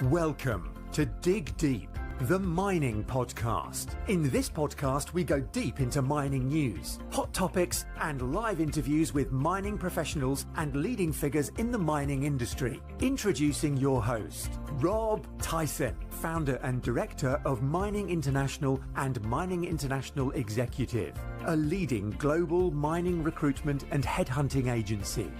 Welcome to Dig Deep, the mining podcast. In this podcast, we go deep into mining news, hot topics, and live interviews with mining professionals and leading figures in the mining industry. Introducing your host, Rob Tyson, founder and director of Mining International and Mining International Executive, a leading global mining recruitment and headhunting agency.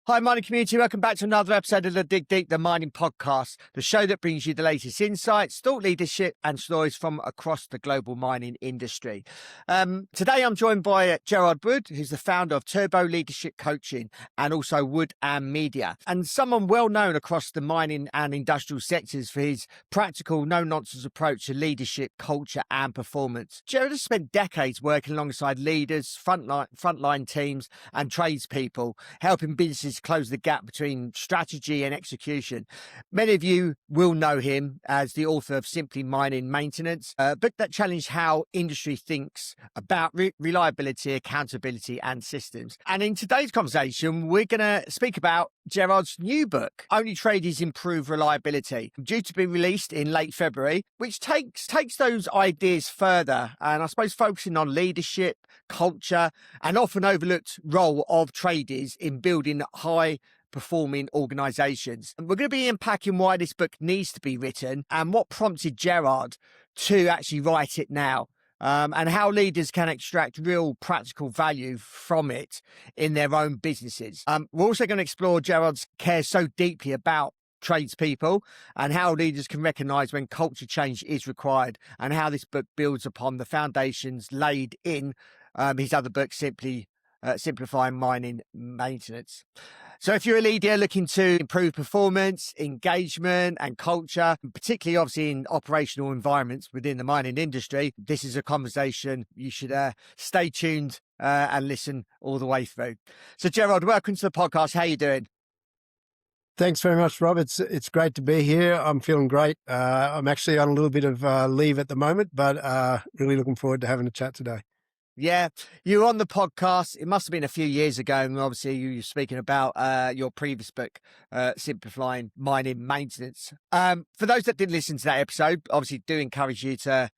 Hi, mining community. Welcome back to another episode of the Dig Deep, the mining podcast, the show that brings you the latest insights, thought leadership and stories from across the global mining industry. Today, I'm joined by Gerard Wood, who's the founder of Turbo Leadership Coaching and also Wood and Media, and someone well known across the mining and industrial sectors for his practical, no-nonsense approach to leadership, culture and performance. Gerard has spent decades working alongside leaders, frontline teams and tradespeople, helping businesses close the gap between strategy and execution. Many of you will know him as the author of Simply Mining Maintenance, a book that challenged how industry thinks about reliability, accountability and systems. And in today's conversation, we're going to speak about Gerard's new book, Only Tradies Improve Reliability, due to be released in late February, which takes those ideas further and I suppose focusing on leadership, culture and often overlooked role of tradies in building high-performing organisations. And we're going to be unpacking why this book needs to be written and what prompted Gerard to actually write it now. And how leaders can extract real practical value from it in their own businesses. We're also going to explore Gerard's care so deeply about tradespeople and how leaders can recognise when culture change is required and how this book builds upon the foundations laid in his other book, Simplifying Mining Maintenance. So if you're a leader looking to improve performance, engagement and culture, particularly obviously in operational environments within the mining industry, this is a conversation you should stay tuned and listen all the way through. So Gerard, welcome to the podcast. How are you doing? Thanks very much, Rob. It's great to be here. I'm feeling great. I'm actually on a little bit of leave at the moment, but really looking forward to having a chat today. Yeah, you were on the podcast. It must have been a few years ago. And obviously you were speaking about your previous book, Simplifying Mining Maintenance. For those that didn't listen to that episode, obviously do encourage you to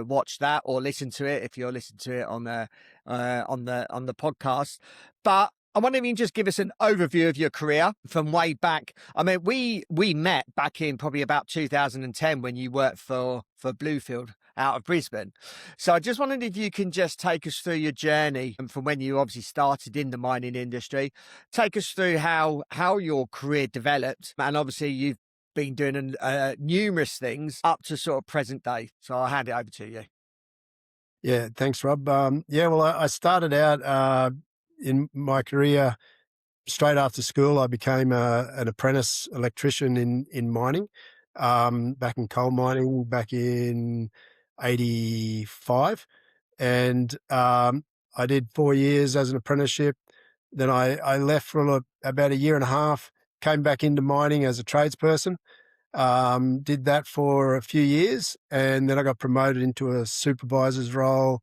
watch that or listen to it if you're listening to it on the podcast. But I wonder if you can just give us an overview of your career from way back. I mean, we met back in probably about 2010 when you worked for Bluefield out of Brisbane. So I just wondered if you can just take us through your journey from when you obviously started in the mining industry. Take us through how your career developed. And obviously you've been doing numerous things up to sort of present day. So I'll hand it over to you. Yeah, thanks, Rob. Well, I started out in my career straight after school. I became an apprentice electrician in mining, back in coal mining back in 85. And I did 4 years as an apprenticeship. Then I left for about a year and a half, came back into mining as a tradesperson, did that for a few years, and then I got promoted into a supervisor's role.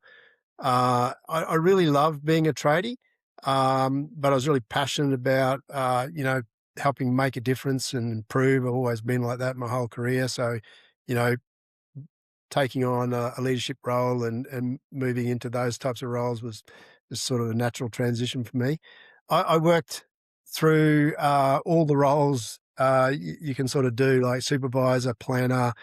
I really loved being a tradie, but I was really passionate about, helping make a difference and improve. I've always been like that my whole career. So, taking on a leadership role and moving into those types of roles was sort of a natural transition for me. I worked through all the roles you can sort of do, like supervisor, planner.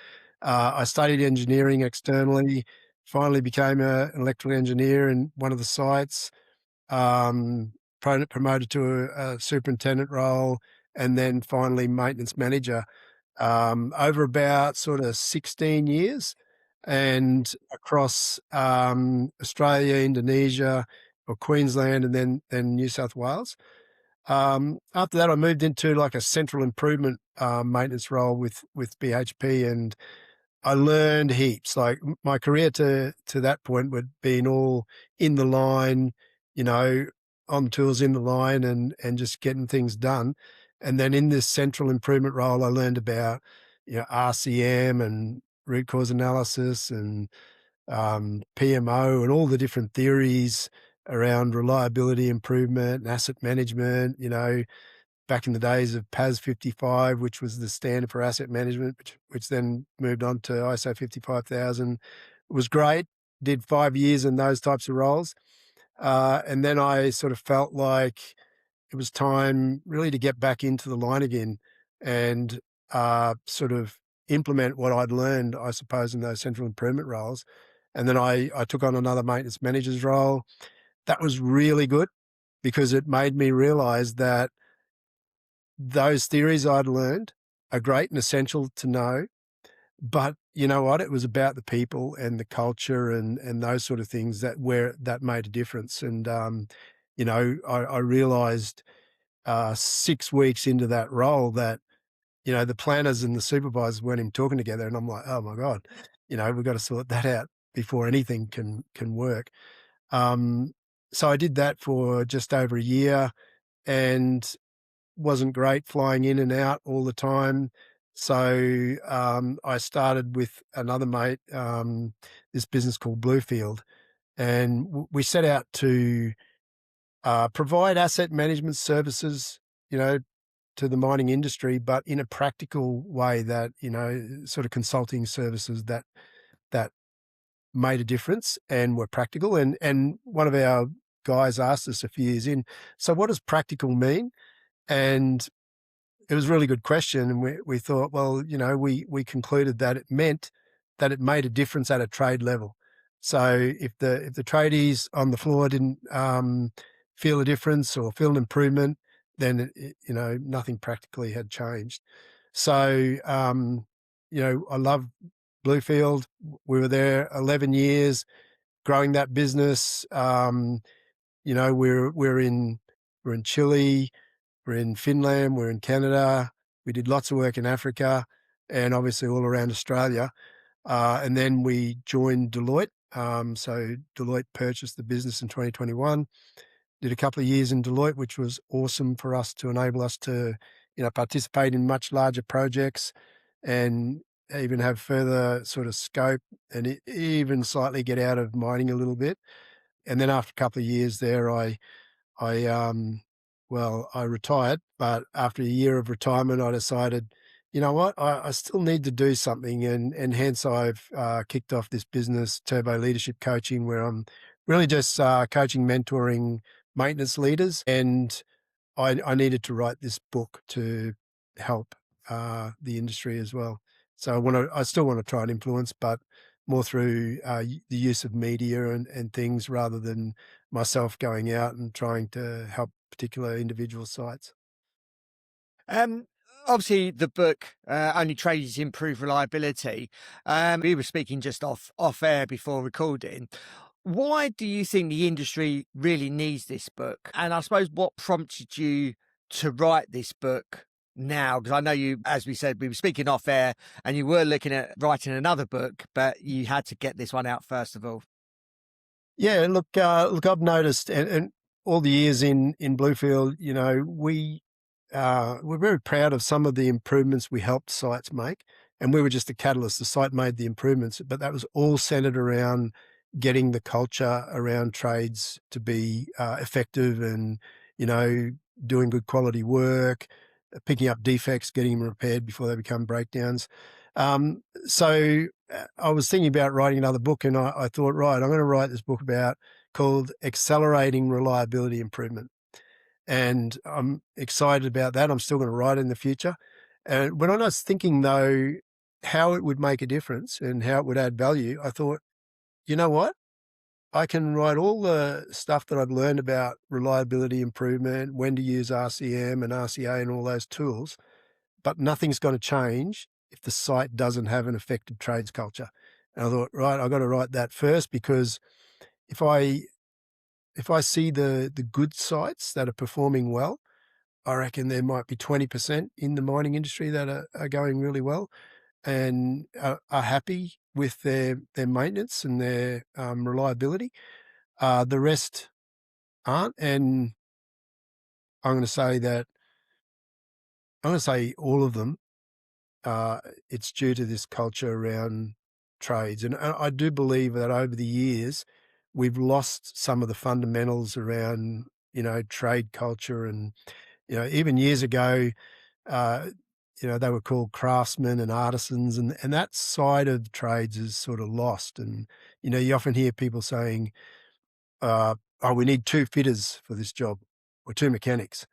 I studied engineering externally, finally became an electrical engineer in one of the sites, promoted to a superintendent role, and then finally maintenance manager over about sort of 16 years. And across Australia, Indonesia, or Queensland, and then New South Wales. After that, I moved into like a central improvement maintenance role with BHP, and I learned heaps. Like my career to that point would been all in the line, on tools in the line, and just getting things done. And then in this central improvement role, I learned about RCM and root cause analysis and PMO and all the different theories around reliability improvement and asset management, back in the days of PAS 55, which was the standard for asset management, which then moved on to ISO 55000. It was great. Did 5 years in those types of roles. And then I sort of felt like it was time really to get back into the line again and sort of implement what I'd learned, I suppose, in those central improvement roles. And then I took on another maintenance manager's role. That was really good because it made me realize that those theories I'd learned are great and essential to know. But you know what? It was about the people and the culture and those sort of things that made a difference. And, I realized 6 weeks into that role that, the planners and the supervisors weren't even talking together. And I'm like, oh my God, we've got to sort that out before anything can work. So I did that for just over a year and wasn't great flying in and out all the time. So I started with another mate, this business called Bluefield, and we set out to provide asset management services, to the mining industry, but in a practical way that, sort of consulting services that made a difference and were practical. And one of our guys asked us a few years in, so what does practical mean? And it was a really good question. And we thought, well, we concluded that it meant that it made a difference at a trade level. So if the tradies on the floor didn't feel a difference or feel an improvement, then, nothing practically had changed. So, I love Bluefield. We were there 11 years growing that business. We're in Chile, we're in Finland, we're in Canada. We did lots of work in Africa and obviously all around Australia. And then we joined Deloitte. So Deloitte purchased the business in 2021. Did a couple of years in Deloitte, which was awesome for us to enable us to, participate in much larger projects and even have further sort of scope and even slightly get out of mining a little bit. And then after a couple of years there, I retired, but after a year of retirement, I decided, you know what, I still need to do something. And hence I've kicked off this business, Turbo Leadership Coaching, where I'm really just coaching, mentoring maintenance leaders. And I needed to write this book to help the industry as well. So I still want to try and influence, but more through the use of media and things rather than myself going out and trying to help particular individual sites. Um, Obviously, the book only Tradies Improve Reliability. We were speaking just off air before recording. Why do you think the industry really needs this book? And I suppose what prompted you to write this book now? Because I know you, as we said, we were speaking off air, and you were looking at writing another book, but you had to get this one out first of all. Yeah, look, I've noticed, and all the years in Bluefield, we're very proud of some of the improvements we helped sites make, and we were just the catalyst. The site made the improvements, but that was all centered around getting the culture around trades to be effective and, doing good quality work, picking up defects, getting them repaired before they become breakdowns. So I was thinking about writing another book, and I thought, right, I'm going to write this book called Accelerating Reliability Improvement. And I'm excited about that. I'm still going to write it in the future. And when I was thinking, though, how it would make a difference and how it would add value, I thought, you know what? I can write all the stuff that I've learned about reliability improvement, when to use RCM and RCA and all those tools, but nothing's going to change if the site doesn't have an effective trades culture. And I thought, right, I've got to write that first, because if I see the good sites that are performing well, I reckon there might be 20% in the mining industry that are going really well and are happy with their maintenance and their reliability. The rest aren't. And I'm going to say all of them. It's due to this culture around trades. And I do believe that over the years, we've lost some of the fundamentals around, trade culture and Even years ago, uh, they were called craftsmen and artisans, and that side of trades is sort of lost. And, you often hear people saying, oh, we need 2 fitters for this job or 2 mechanics.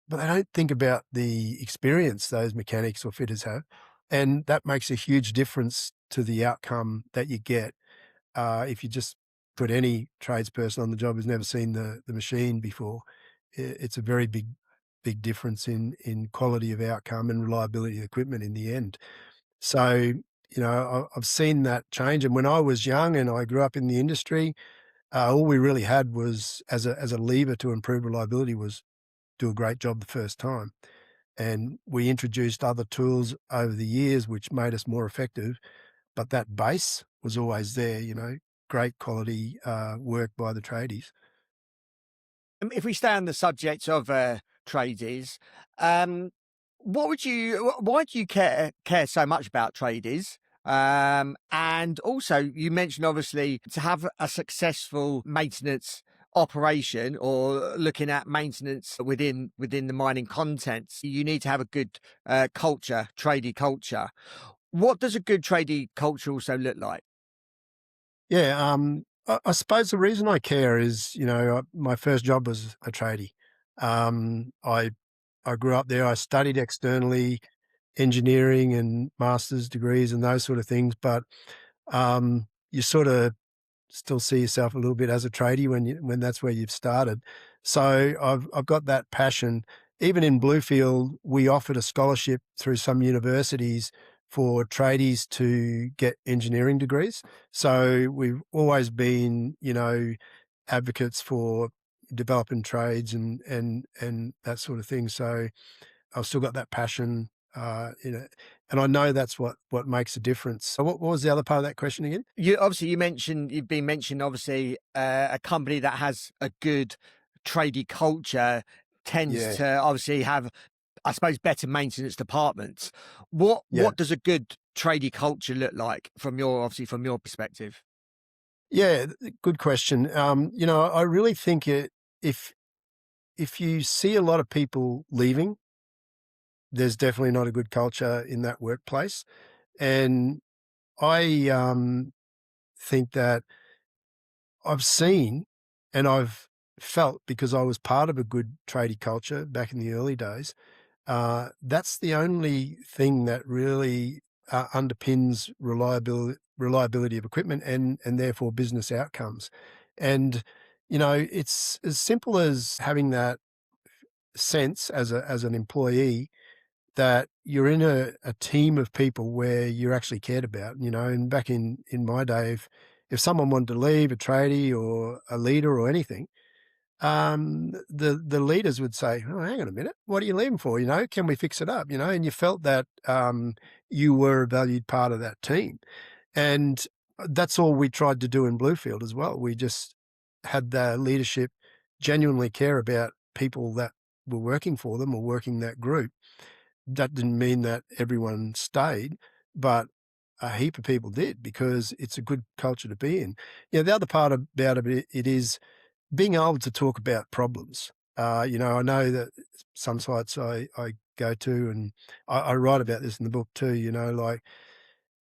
But they don't think about the experience those mechanics or fitters have, and that makes a huge difference to the outcome that you get. If you just put any tradesperson on the job who's never seen the machine before, it's a very big difference in quality of outcome and reliability of equipment in the end. So, I've seen that change, and when I was young and I grew up in the industry, all we really had was as a lever to improve reliability was do a great job the first time. And we introduced other tools over the years which made us more effective, but that base was always there, great quality work by the tradies. If we stay on the subject of tradies, um, why do you care so much about tradies? And also, you mentioned obviously to have a successful maintenance operation or looking at maintenance within the mining contents, you need to have a good culture, tradie culture. What does a good tradie culture also look like? Yeah, I suppose the reason I care is, my first job was a tradie. I grew up there. I studied externally, engineering and master's degrees and those sort of things, but you sort of still see yourself a little bit as a tradie when that's where you've started. So I've got that passion. Even in Bluefield, we offered a scholarship through some universities for tradies to get engineering degrees. So we've always been, advocates for developing trades and that sort of thing. So I've still got that passion, and I know that's what makes a difference. So what was the other part of that question again? You've been mentioned obviously a company that has a good tradie culture tends Yeah, to obviously have, I suppose, better maintenance departments. yeah. What does a good tradie culture look like from your perspective? Yeah, good question. I really think if if you see a lot of people leaving, there's definitely not a good culture in that workplace. And I think that I've seen and I've felt because I was part of a good tradie culture back in the early days. That's the only thing that really underpins reliability of equipment and therefore business outcomes. And it's as simple as having that sense as an employee that you're in a team of people where you're actually cared about. And back in my day, if someone wanted to leave, a tradie or a leader or anything, the leaders would say, "Oh, hang on a minute, what are you leaving for? Can we fix it up?" And you felt that you were a valued part of that team, and that's all we tried to do in Bluefield as well. We just had the leadership genuinely care about people that were working for them or working that group. That didn't mean that everyone stayed, but a heap of people did because it's a good culture to be in. The other part about it is being able to talk about problems. I know that some sites I go to, and I write about this in the book too, like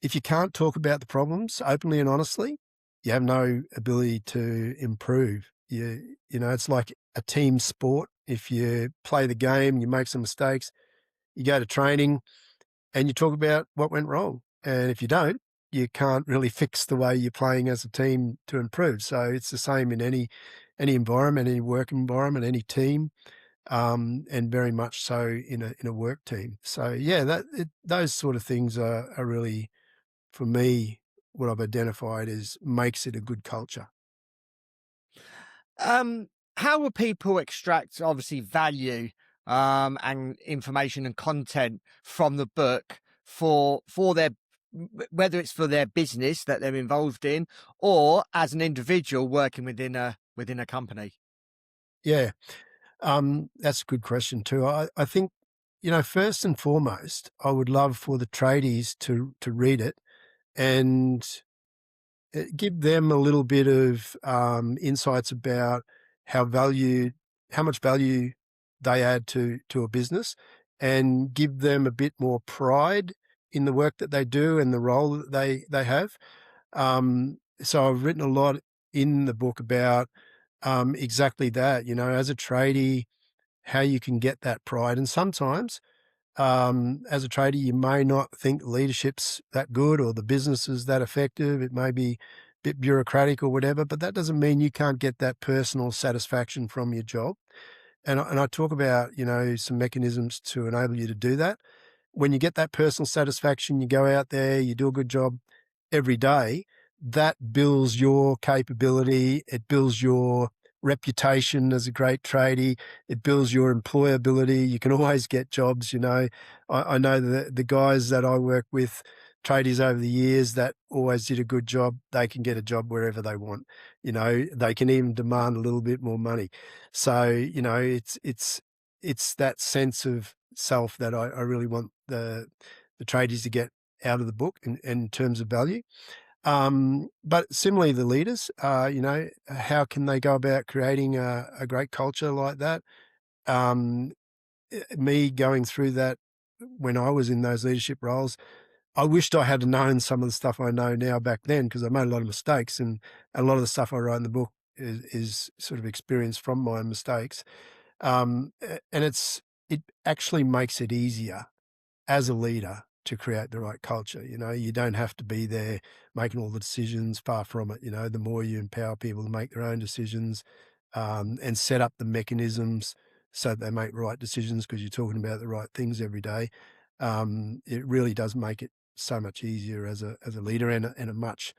if you can't talk about the problems openly and honestly, you have no ability to improve. It's like a team sport. If you play the game, you make some mistakes, you go to training and you talk about what went wrong. And if you don't, you can't really fix the way you're playing as a team to improve. So it's the same in any environment, any work environment, any team, and very much so in a work team. So yeah, those sort of things are really, for me, what I've identified is makes it a good culture. Um, how will people extract obviously value and information and content from the book for their whether it's for their business that they're involved in or as an individual working within a company? Yeah, that's a good question too. I think, first and foremost, I would love for the tradies to read it and give them a little bit of insights about how much value they add to a business, and give them a bit more pride in the work that they do and the role that they have. So I've written a lot in the book about exactly that, as a tradie, how you can get that pride. And sometimes as a tradie, you may not think leadership's that good or the business is that effective. It may be a bit bureaucratic or whatever, but that doesn't mean you can't get that personal satisfaction from your job. And I talk about, some mechanisms to enable you to do that. When you get that personal satisfaction, you go out there, you do a good job every day, that builds your capability. It builds your reputation as a great tradie. It builds your employability. You can always get jobs. I know the guys that I work with, tradies over the years that always did a good job, they can get a job wherever they want. They can even demand a little bit more money. So, it's that sense of self that I really want the tradies to get out of the book in terms of value. But similarly, the leaders, how can they go about creating a great culture like that? Me going through that when I was in those leadership roles, I wished I had known some of the stuff I know now back then, because I made a lot of mistakes, and a lot of the stuff I write in the book is sort of experience from my mistakes. And it actually makes it easier as a leader to create the right culture. You don't have to be there making all the decisions, far from it. The more you empower people to make their own decisions, and set up the mechanisms so that they make right decisions, because you're talking about the right things every day, it really does make it so much easier as a leader, and a much,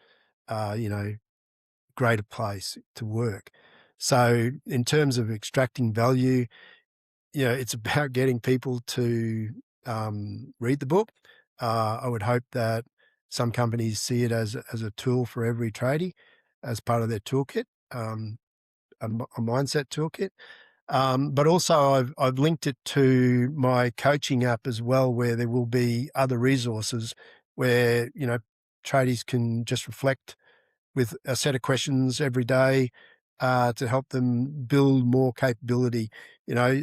greater place to work. So in terms of extracting value, it's about getting people to read the book. I would hope that some companies see it as a tool for every tradie, as part of their toolkit, a mindset toolkit. But also I've linked it to my coaching app as well, where there will be other resources where, tradies can just reflect with a set of questions every day, to help them build more capability,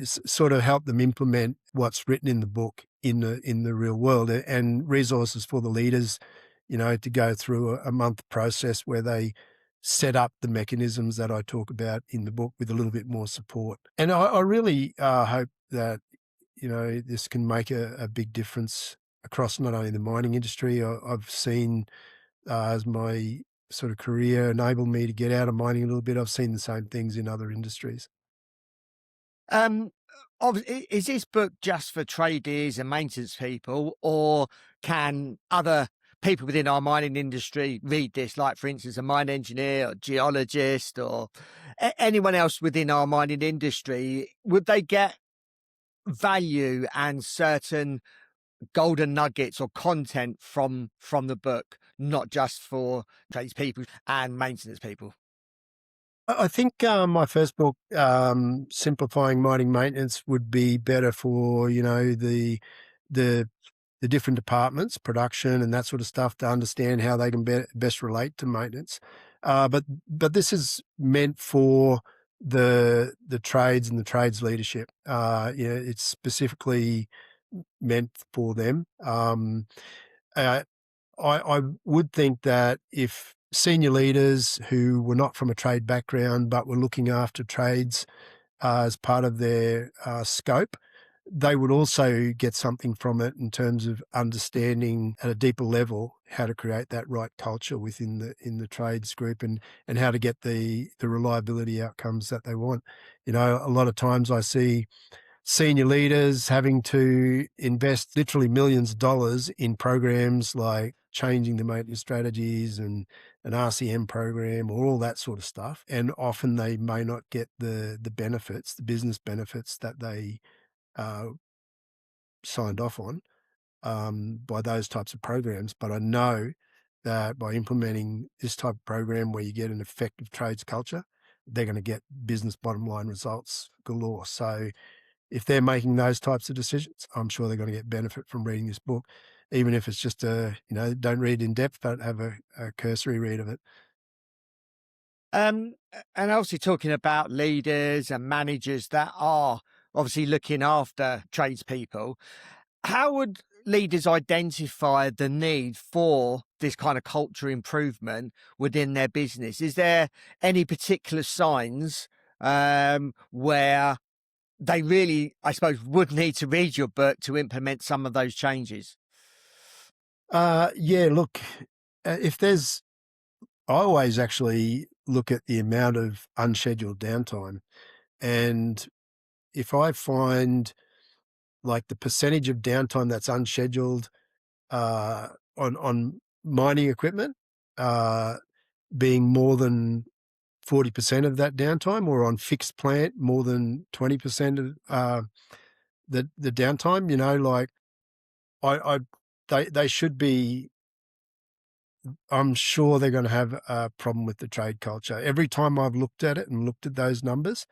sort of help them implement what's written in the book in the real world, and resources for the leaders, to go through a month process where they set up the mechanisms that I talk about in the book with a little bit more support. And I really hope that, this can make a big difference across not only the mining industry. I've seen, as my sort of career enabled me to get out of mining a little bit, I've seen the same things in other industries. Um, is this book just for tradies and maintenance people, or can other people within our mining industry read this? Like, for instance, a mine engineer or geologist, or anyone else within our mining industry, would they get value and certain golden nuggets or content from the book, not just for tradespeople and maintenance people? I think my first book, Simplifying Mining Maintenance, would be better for, the different departments, production and that sort of stuff, to understand how they can best relate to maintenance. But this is meant for the trades and the trades leadership. It's specifically meant for them. I would think that if senior leaders who were not from a trade background but were looking after trades as part of their scope, they would also get something from it in terms of understanding at a deeper level how to create that right culture within the trades group, and how to get the reliability outcomes that they want. A lot of times I see senior leaders having to invest literally millions of dollars in programs like changing the maintenance strategies and an RCM program, or all that sort of stuff. And often they may not get the benefits, the business benefits that they signed off on by those types of programs. But I know that by implementing this type of program where you get an effective trades culture, they're going to get business bottom line results galore. So if they're making those types of decisions, I'm sure they're going to get benefit from reading this book, even if it's just don't read in depth, but have a cursory read of it. And obviously talking about leaders and managers that are obviously looking after tradespeople. How would leaders identify the need for this kind of culture improvement within their business? Is there any particular signs where they really, I suppose, would need to read your book to implement some of those changes? Yeah, look, if there's, I always actually look at the amount of unscheduled downtime. And if I find like the percentage of downtime that's unscheduled on mining equipment being more than 40% of that downtime, or on fixed plant more than 20% of the downtime, like I they should be. I'm sure they're going to have a problem with the trade culture. Every time I've looked at it and looked at those numbers,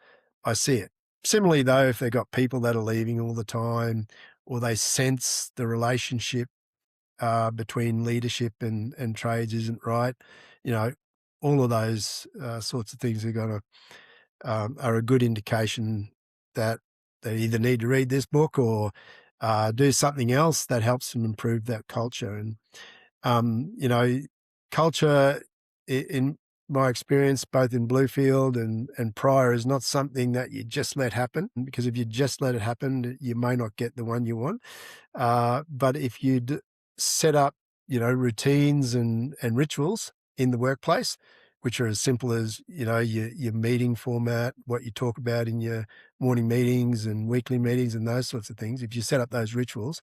I see it. Similarly, though, if they've got people that are leaving all the time, or they sense the relationship between leadership and trades isn't right, all of those sorts of things are a good indication that they either need to read this book or do something else that helps them improve that culture. And culture, in my experience, both in Bluefield and prior, is not something that you just let happen, because if you just let it happen, you may not get the one you want. But if you set up, routines and rituals in the workplace, which are as simple as, your meeting format, what you talk about in your morning meetings and weekly meetings and those sorts of things. If you set up those rituals,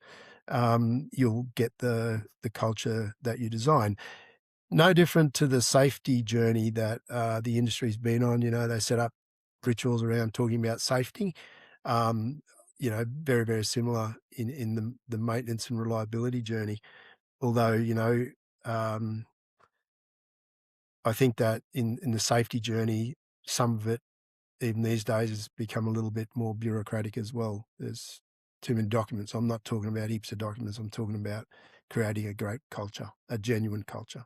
you'll get the culture that you design. No different to the safety journey that the industry's been on. They set up rituals around talking about safety. Very, very similar in the maintenance and reliability journey. Although, I think that in the safety journey, some of it, even these days, has become a little bit more bureaucratic as well. There's too many documents. I'm not talking about heaps of documents. I'm talking about creating a great culture, a genuine culture.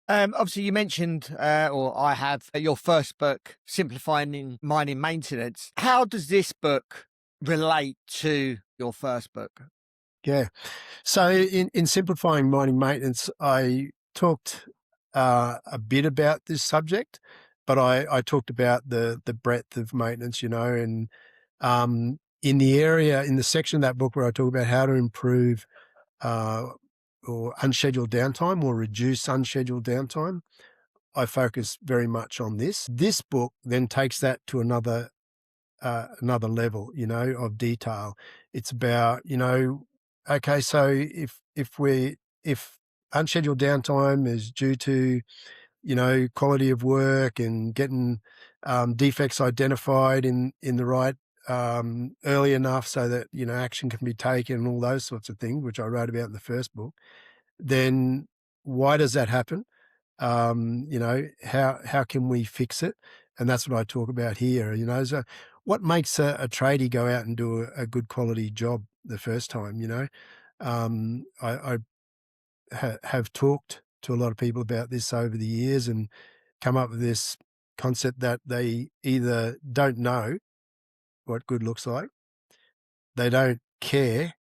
Obviously, you mentioned, or I have, your first book, Simplifying Mining Maintenance. How does this book relate to your first book? Yeah. So in Simplifying Mining Maintenance, I talked a bit about this subject, but I talked about the breadth of maintenance, and in the section of that book where I talk about how to improve or unscheduled downtime or reduce unscheduled downtime, I focus very much on this. This book then takes that to another level, of detail. It's about, okay, so if unscheduled downtime is due to, quality of work and getting defects identified in the right early enough so that, action can be taken and all those sorts of things, which I wrote about in the first book, then why does that happen? How can we fix it? And that's what I talk about here. So what makes a tradie go out and do a good quality job the first time? I have talked to a lot of people about this over the years and come up with this concept that they either don't know what good looks like, they don't care,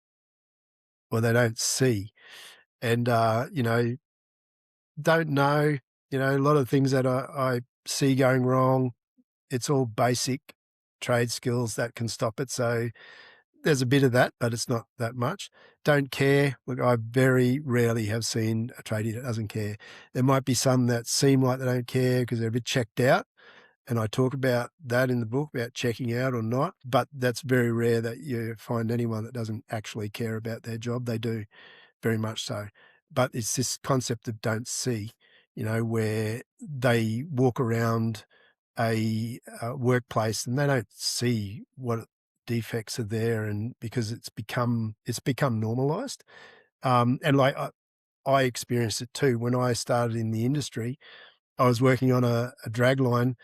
or they don't see. And, don't know, a lot of things that I see going wrong, it's all basic trade skills that can stop it. So there's a bit of that, but it's not that much. Don't care. Look, I very rarely have seen a tradie that doesn't care. There might be some that seem like they don't care because they're a bit checked out. And I talk about that in the book, about checking out or not. But that's very rare that you find anyone that doesn't actually care about their job. They do, very much so. But it's this concept of don't see, where they walk around a workplace and they don't see what defects are there, and because it's become normalized. And like I experienced it too when I started in the industry. I was working on a drag line,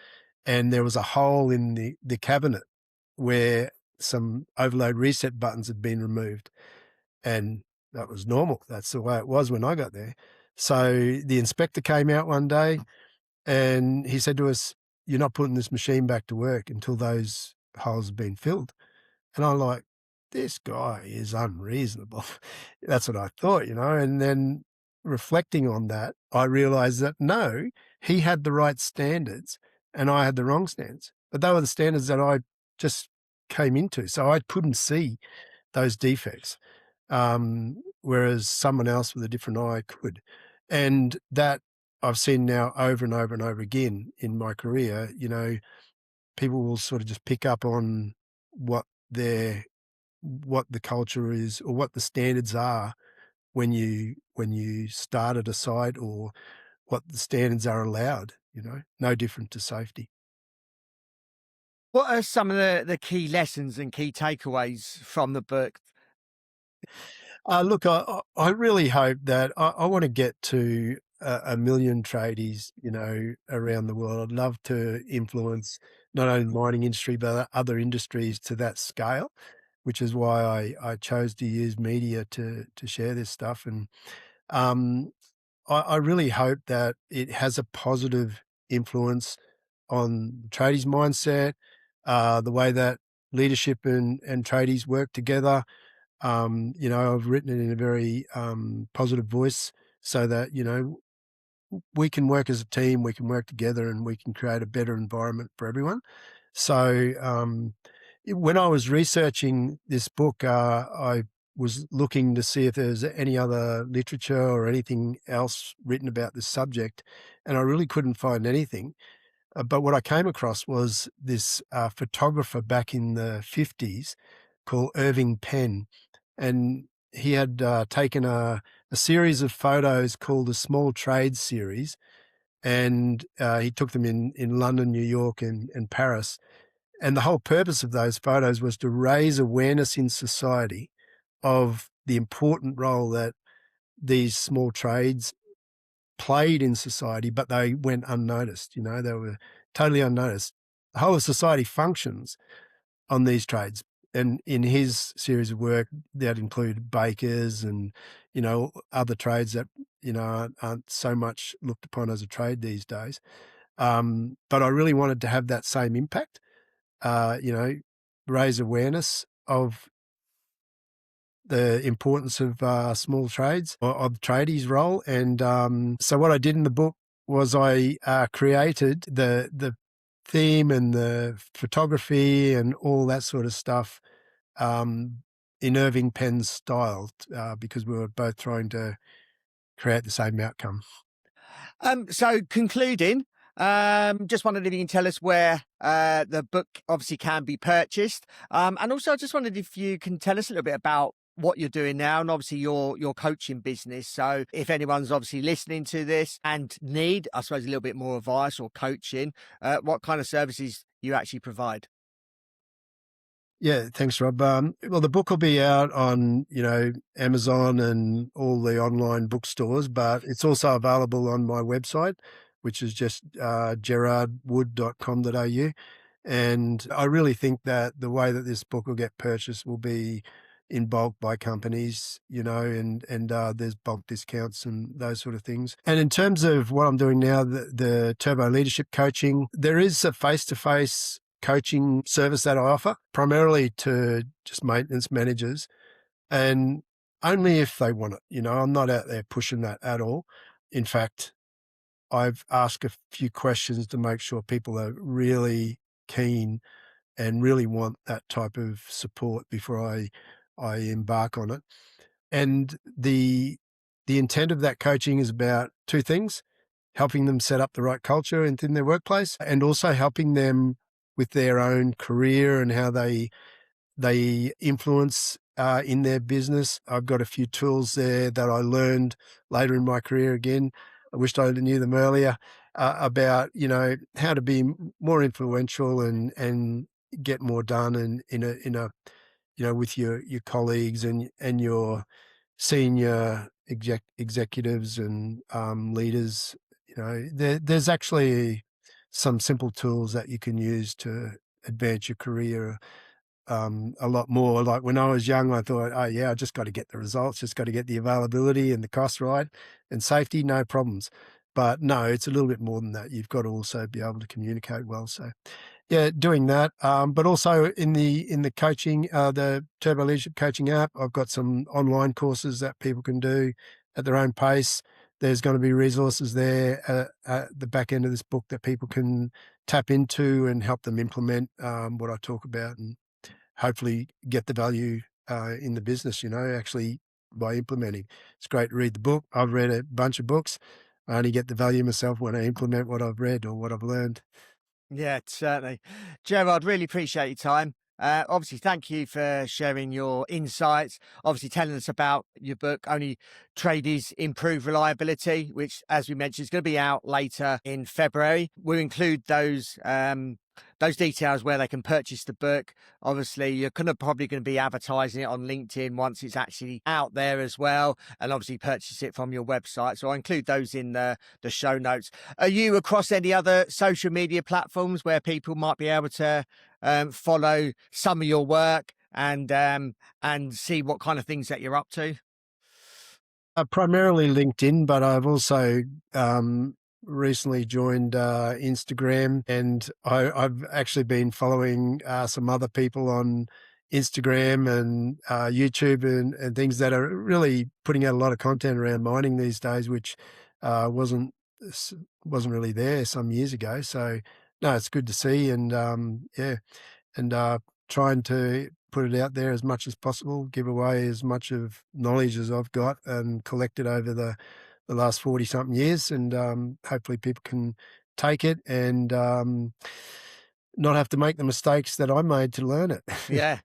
and there was a hole in the cabinet where some overload reset buttons had been removed, and that was normal. That's the way it was when I got there. So the inspector came out one day and he said to us, "You're not putting this machine back to work until those holes have been filled. And I'm like, this guy is unreasonable. That's what I thought, and then reflecting on that, I realized that no, he had the right standards and I had the wrong standards. But they were the standards that I just came into. So I couldn't see those defects, whereas someone else with a different eye could. And that I've seen now over and over and over again in my career, people will sort of just pick up on what the culture is or what the standards are when you start at a site, or what the standards are allowed, no different to safety. What are some of the key lessons and key takeaways from the book? Look, I really hope that I want to get to a million tradies, around the world. I'd love to influence not only the mining industry, but other industries to that scale, which is why I chose to use media to share this stuff. And I really hope that it has a positive influence on the tradies' mindset, the way that leadership and tradies work together. I've written it in a very positive voice so that, we can work as a team, we can work together, and we can create a better environment for everyone. So when I was researching this book, I was looking to see if there's any other literature or anything else written about this subject, and I really couldn't find anything. But what I came across was this photographer back in the 50s called Irving Penn, and he had taken a series of photos called the Small Trades series, and he took them in London, New York, and Paris. And the whole purpose of those photos was to raise awareness in society of the important role that these small trades played in society, but they went unnoticed. They were totally unnoticed. The whole of society functions on these trades. And in his series of work, that included bakers and, other trades that, aren't so much looked upon as a trade these days. But I really wanted to have that same impact, raise awareness of the importance of small trades, or of tradies' role. And so what I did in the book was I created the theme and the photography and all that sort of stuff in Irving Penn's style, because we were both trying to create the same outcome. So concluding, just wondered if you can tell us where the book obviously can be purchased. And also I just wondered if you can tell us a little bit about what you're doing now, and obviously your coaching business. So if anyone's obviously listening to this and need, I suppose, a little bit more advice or coaching, what kind of services you actually provide? Yeah, thanks, Rob. Well, the book will be out on, Amazon and all the online bookstores, but it's also available on my website, which is just gerardwood.com.au. And I really think that the way that this book will get purchased will be in bulk by companies, and there's bulk discounts and those sort of things. And in terms of what I'm doing now, the Turbo Leadership Coaching, there is a face-to-face coaching service that I offer, primarily to just maintenance managers, and only if they want it. I'm not out there pushing that at all. In fact, I've asked a few questions to make sure people are really keen and really want that type of support before I embark on it. And the intent of that coaching is about two things: helping them set up the right culture within their workplace, and also helping them with their own career and how they influence in their business. I've got a few tools there that I learned later in my career. Again, I wished I knew them earlier, about how to be more influential and get more done, and in a with your colleagues and your senior executives and leaders. There's actually some simple tools that you can use to advance your career a lot more. Like when I was young, I thought, oh yeah, I just got to get the results, just got to get the availability and the cost right, and safety, no problems. But no, it's a little bit more than that. You've got to also be able to communicate well. So yeah, doing that. But also in the coaching, the Turbo Leadership Coaching app, I've got some online courses that people can do at their own pace. There's going to be resources there at the back end of this book that people can tap into and help them implement what I talk about, and hopefully get the value in the business, actually by implementing. It's great to read the book. I've read a bunch of books. I only get the value myself when I implement what I've read or what I've learned. Yeah, certainly. Gerard, really appreciate your time. Obviously, thank you for sharing your insights. Obviously, telling us about your book, Only Tradies Improve Reliability, which, as we mentioned, is going to be out later in February. We'll include those details where they can purchase the book. Obviously, you're probably going to be advertising it on LinkedIn once it's actually out there as well, and obviously purchase it from your website. So I'll include those in the show notes. Are you across any other social media platforms where people might be able to follow some of your work and see what kind of things that you're up to? Primarily LinkedIn, but I've also recently joined Instagram, and I've actually been following some other people on Instagram and YouTube and things that are really putting out a lot of content around mining these days, which wasn't really there some years ago. So no, it's good to see, and trying to put it out there as much as possible, give away as much of knowledge as I've got and collected over the last 40-something years, and hopefully people can take it and not have to make the mistakes that I made to learn it. Yeah.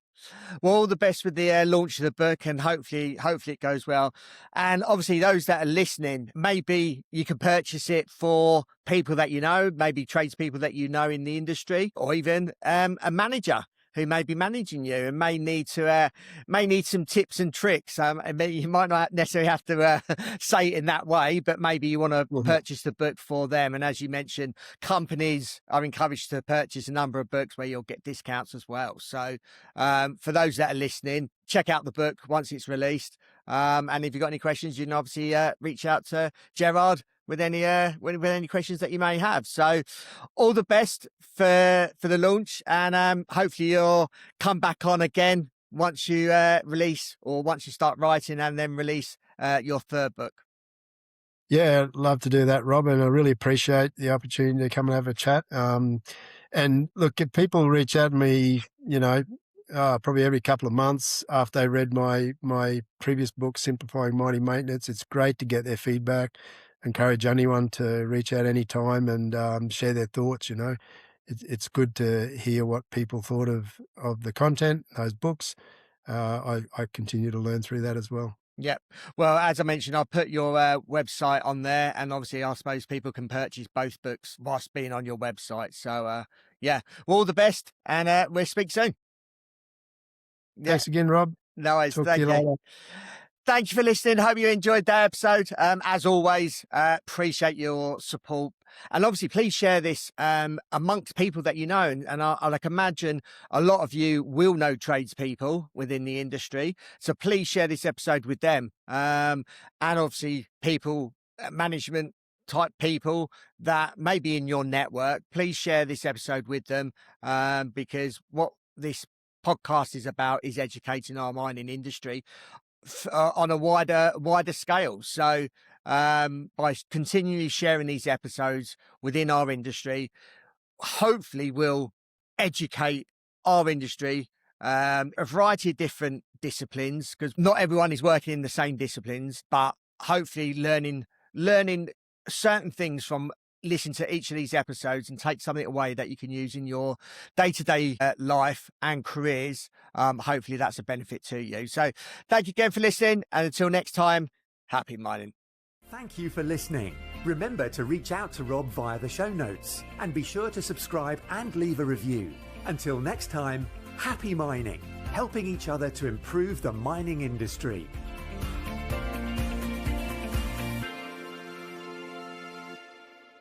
Well, all the best with the launch of the book, and hopefully it goes well. And obviously, those that are listening, maybe you can purchase it for people that you know, maybe tradespeople that you know in the industry, or even a manager who may be managing you and may need some tips and tricks. You might not necessarily have to say it in that way, but maybe you want to purchase the book for them. And as you mentioned, companies are encouraged to purchase a number of books where you'll get discounts as well. So for those that are listening, check out the book once it's released. And if you've got any questions, you can obviously reach out to Gerard with any questions that you may have. So all the best for the launch, and hopefully you'll come back on again once you release, or once you start writing and then release your third book. Yeah, I'd love to do that, Rob, and I really appreciate the opportunity to come and have a chat. And look, if people reach out to me, probably every couple of months after they read my previous book, Simplifying Mining Maintenance, it's great to get their feedback. Encourage anyone to reach out any time and share their thoughts. It's good to hear what people thought of the content, those books. I continue to learn through that as well. Yep. Well, as I mentioned, I'll put your website on there, and obviously I suppose people can purchase both books whilst being on your website. So yeah, well, all the best, and we'll speak soon. Yeah. Thanks again, Rob. No worries. Talk to you later. Thank you for listening. Hope you enjoyed that episode. As always, appreciate your support. And obviously, please share this amongst people that you know. And I imagine a lot of you will know tradespeople within the industry. So please share this episode with them. And obviously, people, management type people that may be in your network. Please share this episode with them, because what this podcast is about is educating our mining industry on a wider scale. So by continually sharing these episodes within our industry, hopefully we'll educate our industry, a variety of different disciplines, because not everyone is working in the same disciplines, but hopefully learning certain things from listen to each of these episodes and take something away that you can use in your day-to-day life and careers. Hopefully that's a benefit to you. So thank you again for listening, and until next time, happy mining. Thank you for listening. Remember to reach out to Rob via the show notes, and be sure to subscribe and leave a review. Until next time, happy mining, helping each other to improve the mining industry.